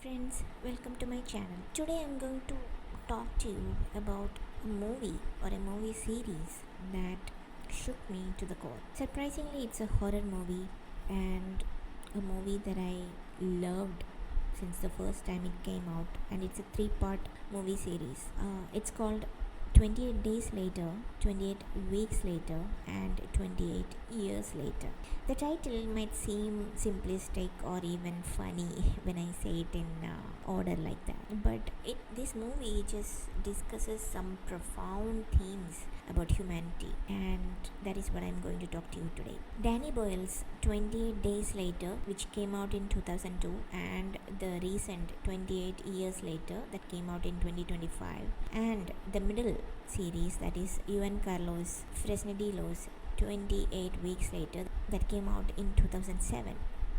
Friends, welcome to my channel. Today I'm going to talk to you about a movie or a movie series that shook me to the core. Surprisingly, it's a horror movie and a movie that I loved since the first time it came out, and it's a three-part movie series. It's called 28 Days Later, 28 Weeks Later, and 28 Years Later. The title might seem simplistic or even funny when I say it in order like that, but this movie just discusses some profound themes about humanity, and that is what I'm going to talk to you today. Danny Boyle's 28 Days Later, which came out in 2002, and the recent 28 Years Later that came out in 2025, and the middle series, that is Juan Carlos Fresnadillo's 28 Weeks Later that came out in 2007,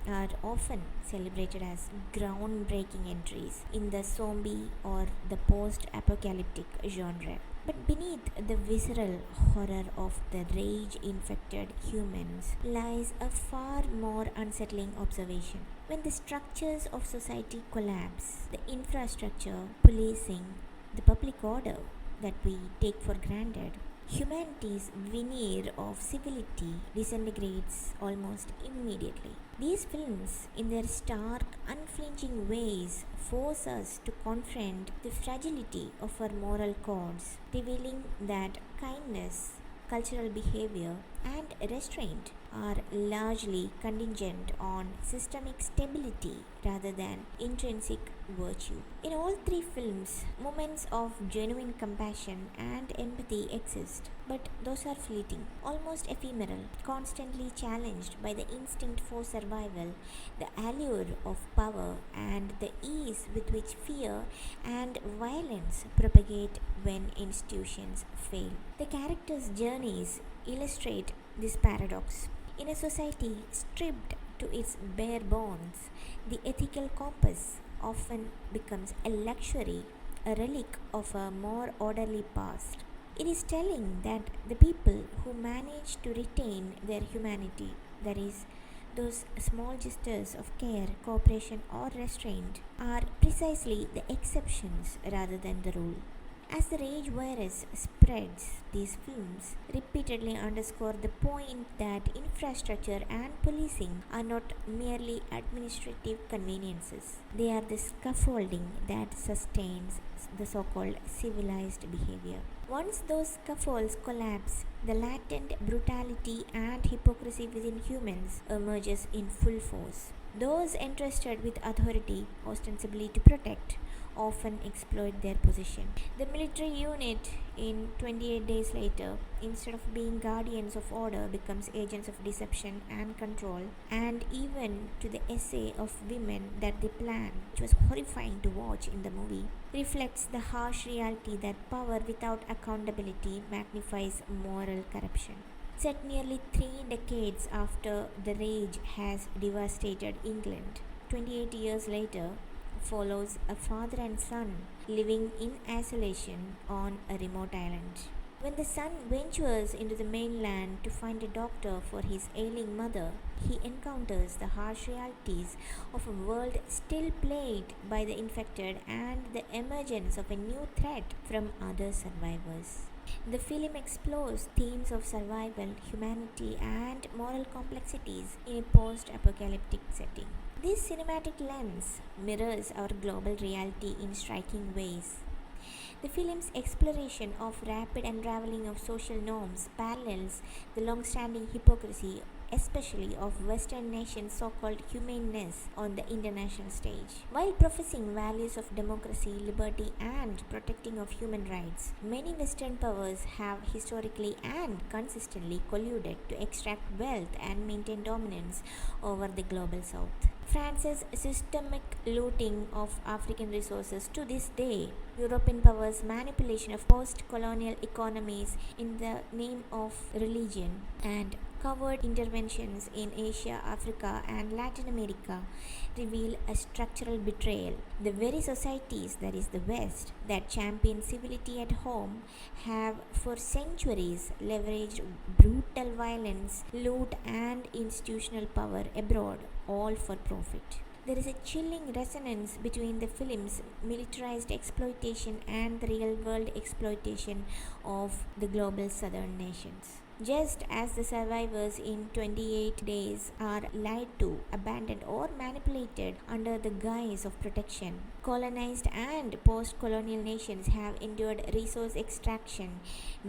are often celebrated as groundbreaking entries in the zombie or the post-apocalyptic genre. But beneath the visceral horror of the rage-infected humans lies a far more unsettling observation. When the structures of society collapse, the infrastructure, policing, the public order that we take for granted, humanity's veneer of civility disintegrates almost immediately. These films, in their stark, unflinching ways, force us to confront the fragility of our moral codes, revealing that kindness, cultural behavior, and restraint are largely contingent on systemic stability rather than intrinsic virtue. In all three films, moments of genuine compassion and empathy exist, but those are fleeting, almost ephemeral, constantly challenged by the instinct for survival, the allure of power, and the ease with which fear and violence propagate when institutions fail. The characters' journeys illustrate this paradox. In a society stripped to its bare bones, the ethical compass often becomes a luxury, a relic of a more orderly past. It is telling that the people who manage to retain their humanity, that is, those small gestures of care, cooperation, or restraint, are precisely the exceptions rather than the rule. As the rage virus spreads, these films repeatedly underscore the point that infrastructure and policing are not merely administrative conveniences. They are the scaffolding that sustains the so called civilized behavior. Once those scaffolds collapse, the latent brutality and hypocrisy within humans emerges in full force. Those entrusted with authority, ostensibly to protect, often exploit their position. The military unit in 28 Days Later, instead of being guardians of order, becomes agents of deception and control, and even to the essay of women that they plan, which was horrifying to watch in the movie, reflects the harsh reality that power without accountability magnifies moral corruption. Set nearly 3 decades after the rage has devastated England, 28 years later, follows a father and son living in isolation on a remote island. When the son ventures into the mainland to find a doctor for his ailing mother, he encounters the harsh realities of a world still plagued by the infected and the emergence of a new threat from other survivors. The film explores themes of survival, humanity, and moral complexities in a post apocalyptic setting. This cinematic lens mirrors our global reality in striking ways. The film's exploration of rapid unraveling of social norms parallels the long-standing hypocrisy, especially of Western nations' so-called humanness on the international stage. While professing values of democracy, liberty, and protecting of human rights, many Western powers have historically and consistently colluded to extract wealth and maintain dominance over the global South. France's systemic looting of African resources to this day, European powers' manipulation of post colonial economies in the name of religion, and covert interventions in Asia, Africa, and Latin America reveal a structural betrayal. The very societies, that is the West, that champion civility at home have for centuries leveraged brutal violence, loot, and institutional power abroad, all for profit. There is a chilling resonance between the film's militarized exploitation and the real world exploitation of the global southern nations. Just as the survivors in 28 days are lied to, abandoned, or manipulated under the guise of protection, colonized and post colonial nations have endured resource extraction,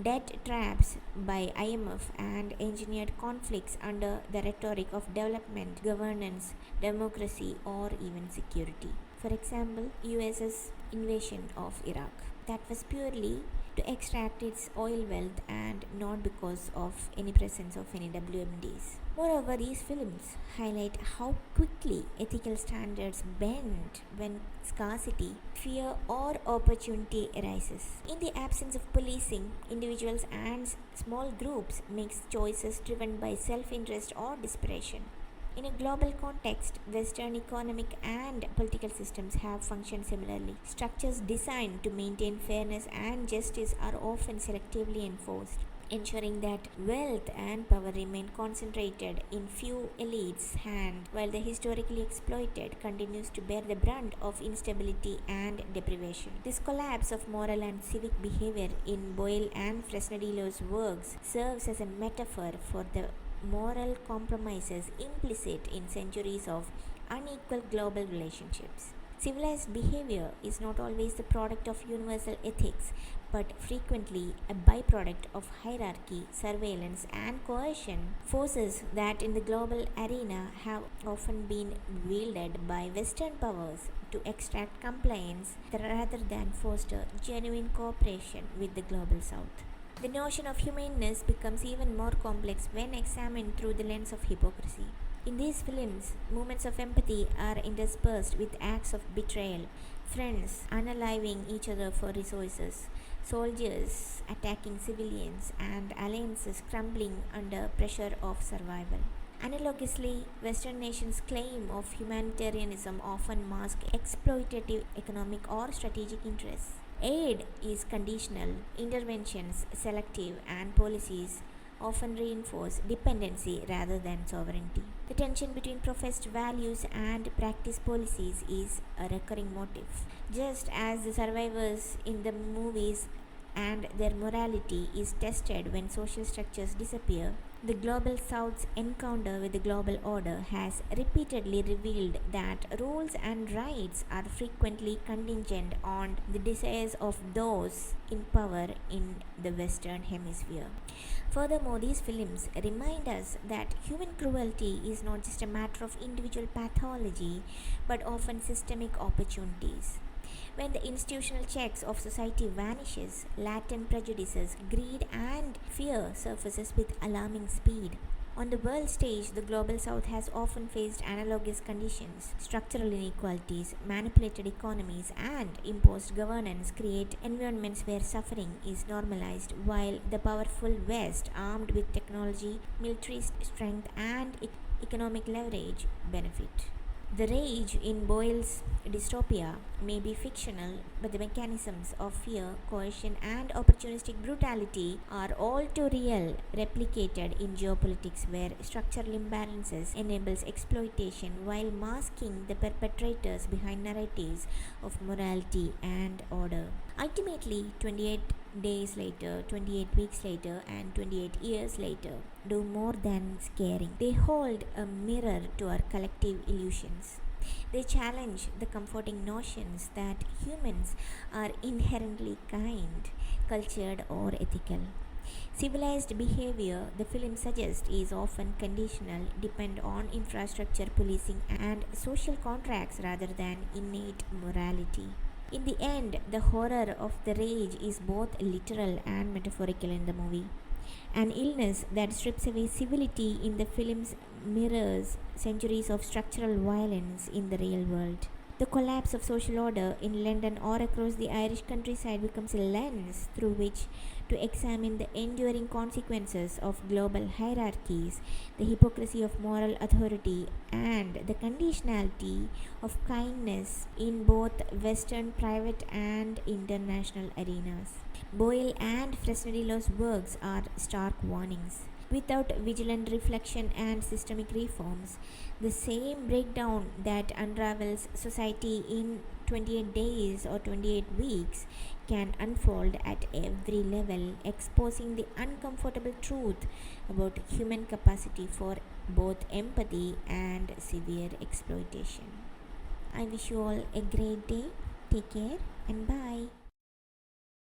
debt traps by IMF, and engineered conflicts under the rhetoric of development, governance, democracy, or even security. For example, US's invasion of Iraq. That was purely to extract its oil wealth and not because of any presence of any WMDs. Moreover, these films highlight how quickly ethical standards bend when scarcity, fear, or opportunity arises. In the absence of policing, individuals and small groups make choices driven by self-interest or desperation. In a global context, Western economic and political systems have functioned similarly. Structures designed to maintain fairness and justice are often selectively enforced, ensuring that wealth and power remain concentrated in few elites' hands, while the historically exploited continues to bear the brunt of instability and deprivation. This collapse of moral and civic behavior in Boyle and Fresnadillo's works serves as a metaphor for the moral compromises implicit in centuries of unequal global relationships. Civilized behavior is not always the product of universal ethics, but frequently a byproduct of hierarchy, surveillance, and coercion, forces that in the global arena have often been wielded by Western powers to extract compliance rather than foster genuine cooperation with the global South. The notion of humanness becomes even more complex when examined through the lens of hypocrisy. In these films, moments of empathy are interspersed with acts of betrayal, friends unaliving each other for resources, soldiers attacking civilians, and alliances crumbling under pressure of survival. Analogously, Western nations' claim of humanitarianism often mask exploitative economic or strategic interests. Aid is conditional, interventions selective, and policies often reinforce dependency rather than sovereignty. The tension between professed values and practice policies is a recurring motif. Just as the survivors in the movies and their morality is tested when social structures disappear, the global South's encounter with the global order has repeatedly revealed that rules and rights are frequently contingent on the desires of those in power in the Western Hemisphere. Furthermore, these films remind us that human cruelty is not just a matter of individual pathology but often systemic opportunities. When the institutional checks of society vanishes, latent prejudices, greed and fear surfaces with alarming speed. On the world stage, the global south has often faced analogous conditions. Structural inequalities, manipulated economies, and imposed governance create environments where suffering is normalized, while the powerful West, armed with technology, military strength, and economic leverage, benefit. The rage in Boyle's dystopia may be fictional, but the mechanisms of fear, coercion, and opportunistic brutality are all too real, replicated in geopolitics where structural imbalances enables exploitation while masking the perpetrators behind narratives of morality and order. Ultimately, 28 days later, 28 weeks later, and 28 years later do more than scaring. They hold a mirror to our collective illusions. They challenge the comforting notions that humans are inherently kind, cultured, or ethical. Civilized behavior, the film suggests, is often conditional, depend on infrastructure, policing, and social contracts rather than innate morality. In the end, the horror of the rage is both literal and metaphorical in the movie. An illness that strips away civility in the films mirrors centuries of structural violence in the real world. The collapse of social order in London or across the Irish countryside becomes a lens through which to examine the enduring consequences of global hierarchies, the hypocrisy of moral authority, and the conditionality of kindness in both Western private and international arenas. Boyle and Fresnadillo's works are stark warnings. without vigilant reflection and systemic reforms. The same breakdown that unravels society in 28 days or 28 weeks can unfold at every level, exposing the uncomfortable truth about human capacity for both empathy and severe exploitation. I wish you all a great day. Take care and bye.